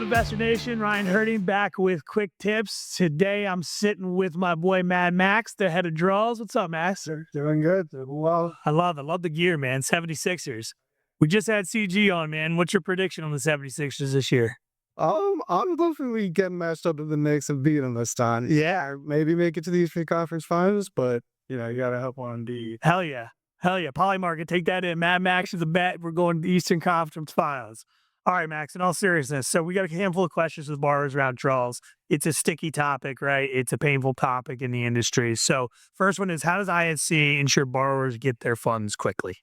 Investor Nation? Ryan Herding back with quick tips. Today I'm sitting with my boy Mad Max, the head of draws. What's up, Max? Doing good. Doing well. I love the gear, man. 76ers. We just had CG on, man. What's your prediction on the 76ers this year? I'm definitely getting matched up to the Knicks and beating them this time. Yeah, maybe make it to the Eastern Conference Finals, but you gotta help on D. Hell yeah. Polymarket, take that in. Mad Max is a bet. We're going to the Eastern Conference Finals. All right, Max, in all seriousness, so we got a handful of questions with borrowers around draws. It's a sticky topic, right? It's a painful topic in the industry. So first one is, how does ISC ensure borrowers get their funds quickly?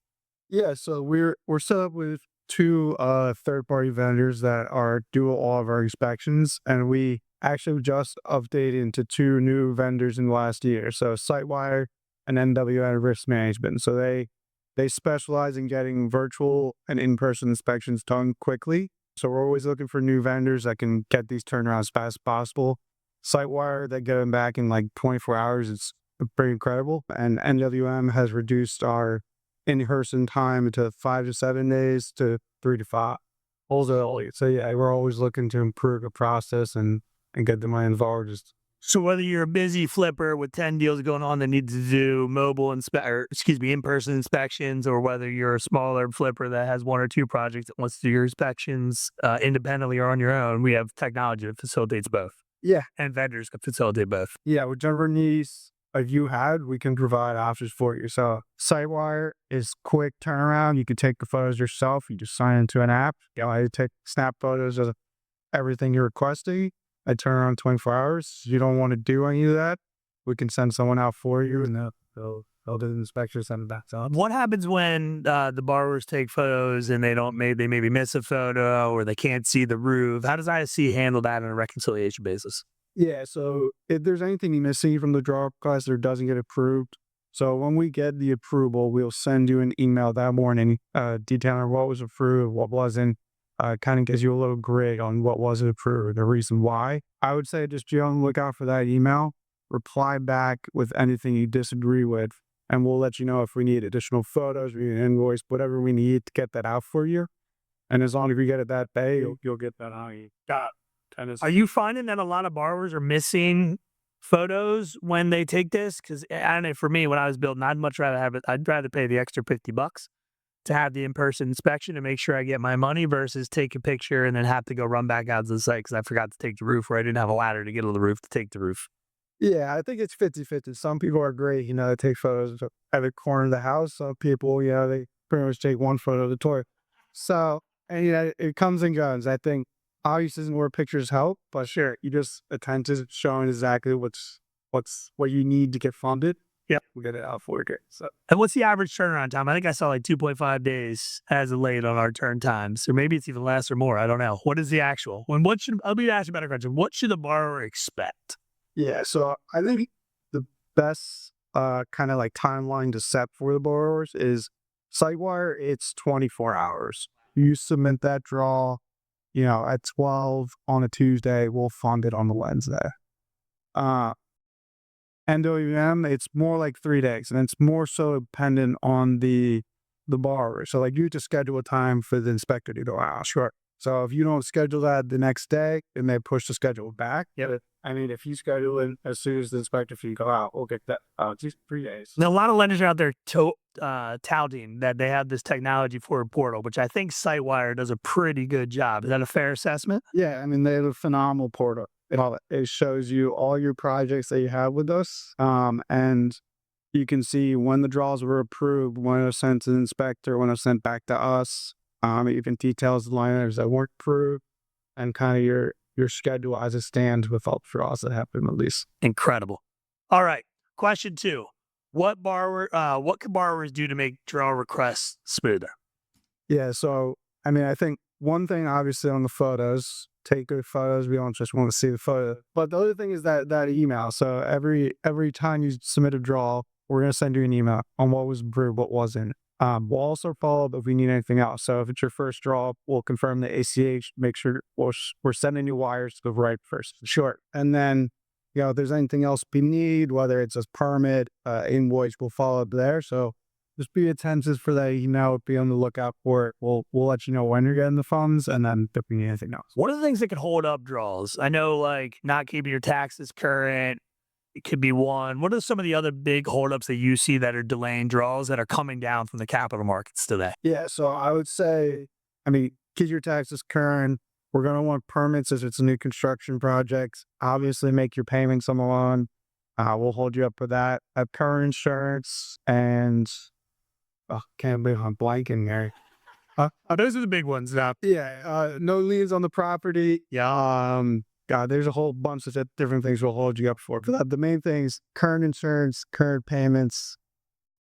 Yeah, so we're set up with two third-party vendors that are do all of our inspections, and we actually just updated into two new vendors in the last year. So Sitewire and NWN Risk Management. So they specialize in getting virtual and in-person inspections done quickly. So we're always looking for new vendors that can get these turned around as fast as possible. Sitewire, they get them back in like 24 hours. It's pretty incredible. And NWM has reduced our in-person time to 5 to 7 days to 3 to 5. So yeah, we're always looking to improve the process and get the money involved. So whether you're a busy flipper with 10 deals going on that need to do in-person inspections, or whether you're a smaller flipper that has one or two projects that wants to do your inspections independently or on your own, we have technology that facilitates both. Yeah. And vendors can facilitate both. Yeah, whichever needs you had, we can provide options for you. So Sitewire is quick turnaround. You can take the photos yourself. You just sign into an app. I take snap photos of everything you're requesting. I turn around 24 hours. You don't want to do any of that, we can send someone out for you, and they'll do the inspection, send it back to us. What happens when the borrowers take photos and they maybe miss a photo, or they can't see the roof? How does ISC handle that on a reconciliation basis? Yeah, so if there's anything missing from the draw request or doesn't get approved, so when we get the approval, we'll send you an email that morning detailing what was approved, what wasn't. Kind of gives you a little grid on what wasn't approved, the reason why. I would say just be on the lookout for that email. Reply back with anything you disagree with, and we'll let you know if we need additional photos, we need an invoice, whatever we need to get that out for you. And as long as we get it that day, you'll get that out. Are you finding that a lot of borrowers are missing photos when they take this? Because I don't know, for me, when I was building, I'd much rather have it. I'd rather pay the extra $50 to have the in-person inspection to make sure I get my money versus take a picture and then have to go run back out to the site because I forgot to take the roof, or I didn't have a ladder to get on the roof to take the roof. Yeah, I think it's 50-50. Some people are great, they take photos of every corner of the house. Some people, they pretty much take one photo of the toilet. So, and it comes and goes. I think obviously isn't where pictures help, but sure, you just attend to showing exactly what you need to get funded. Yeah, we'll get it out for you. So, and what's the average turnaround time? I think I saw like 2.5 days as of late on our turn times, or maybe it's even less or more. I don't know. What is the actual? I'll be asking a better question. What should the borrower expect? Yeah, so I think the best kind of like timeline to set for the borrowers is Sitewire. It's 24 hours. You submit that draw, at 12 on a Tuesday. We'll fund it on the Wednesday. NWM, it's more like 3 days, and it's more so dependent on the borrower. So like you have to schedule a time for the inspector to go out. Sure. So if you don't schedule that the next day, it may push the schedule back. Yep. I mean, if you schedule it as soon as the inspector fee go out, we'll get that just 3 days. Now, a lot of lenders are out there touting that they have this technology for a portal, which I think Sitewire does a pretty good job. Is that a fair assessment? Yeah, I mean, they have a phenomenal portal. It shows you all your projects that you have with us, and you can see when the draws were approved, when it was sent to the inspector, when it was sent back to us. It even details the line items that weren't approved, and kind of your schedule as it stands with all the draws that happen at least. Incredible. All right, question 2. What can borrowers do to make draw requests smoother? Yeah, so I mean, I think one thing obviously on the photos, take good photos. We don't just want to see the photo. But the other thing is that email. So every time you submit a draw, we're going to send you an email on what was approved, what wasn't. We'll also follow up if we need anything else. So if it's your first draw, we'll confirm the ACH, make sure we're sending you wires to the right person. Sure. And then, if there's anything else we need, whether it's a permit, invoice, we'll follow up there. So just be attentive for that. Be on the lookout for it. We'll let you know when you're getting the funds, and then if we need anything else. What are the things that could hold up draws? I know, like, not keeping your taxes current. It could be one. What are some of the other big holdups that you see that are delaying draws that are coming down from the capital markets today? Yeah, so I would say, keep your taxes current. We're going to want permits if it's a new construction project. Obviously, make your payments on the loan. We'll hold you up for that. Have current insurance and can't believe I'm blanking there. Those are the big ones now. Yeah, no liens on the property. Yeah. God, there's a whole bunch of different things we'll hold you up for. But the main things: current insurance, current payments,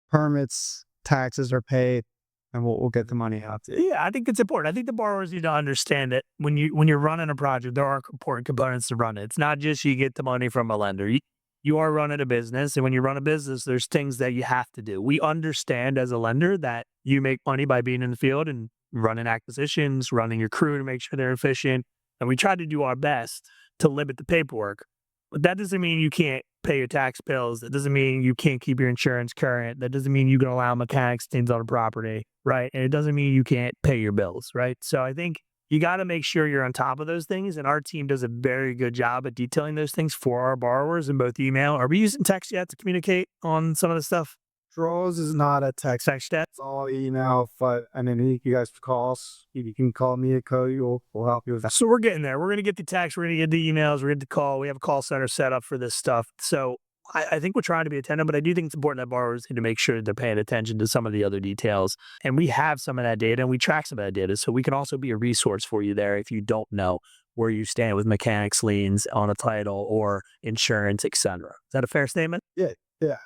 permits, taxes are paid, and we'll get the money out to you. Yeah, I think it's important. I think the borrowers need to understand it. When you're running a project, there are important components to run it. It's not just you get the money from a lender. You are running a business, and when you run a business, there's things that you have to do. We understand as a lender that you make money by being in the field and running acquisitions, running your crew to make sure they're efficient, and we try to do our best to limit the paperwork. But that doesn't mean you can't pay your tax bills. That doesn't mean you can't keep your insurance current. That doesn't mean you can allow mechanics things on the property, right? And it doesn't mean you can't pay your bills, right? So I think you got to make sure you're on top of those things. And our team does a very good job at detailing those things for our borrowers in both email. Are we using text yet to communicate on some of the stuff? Draws is not a text. Text yet? It's all email, and then you guys call us. You can call me or call you. We'll help you with that. So we're getting there. We're going to get the text. We're going to get the emails. We're going to get the call. We have a call center set up for this stuff. So I think we're trying to be attentive, but I do think it's important that borrowers need to make sure they're paying attention to some of the other details. And we have some of that data, and we track some of that data. So we can also be a resource for you there if you don't know where you stand with mechanics liens on a title or insurance, etc. Is that a fair statement? Yeah.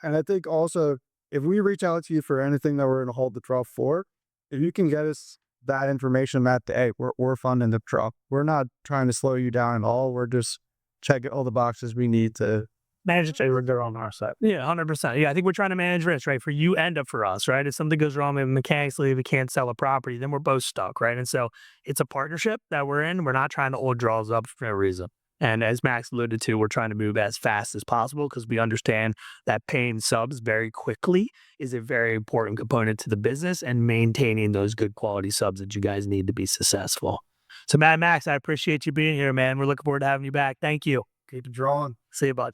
And I think also, if we reach out to you for anything that we're going to hold the draw for, if you can get us that information that day, we're funding the draw. We're not trying to slow you down at all. We're just checking all the boxes we need to manage it. They're on our side. Yeah, 100%. Yeah, I think we're trying to manage risk, right? For you and for us, right? If something goes wrong, maybe mechanics leave, we can't sell a property, then we're both stuck, right? And so it's a partnership that we're in. We're not trying to hold draws up for no reason. And as Max alluded to, we're trying to move as fast as possible because we understand that paying subs very quickly is a very important component to the business and maintaining those good quality subs that you guys need to be successful. So Max, I appreciate you being here, man. We're looking forward to having you back. Thank you. keep it drawing. See you, bud.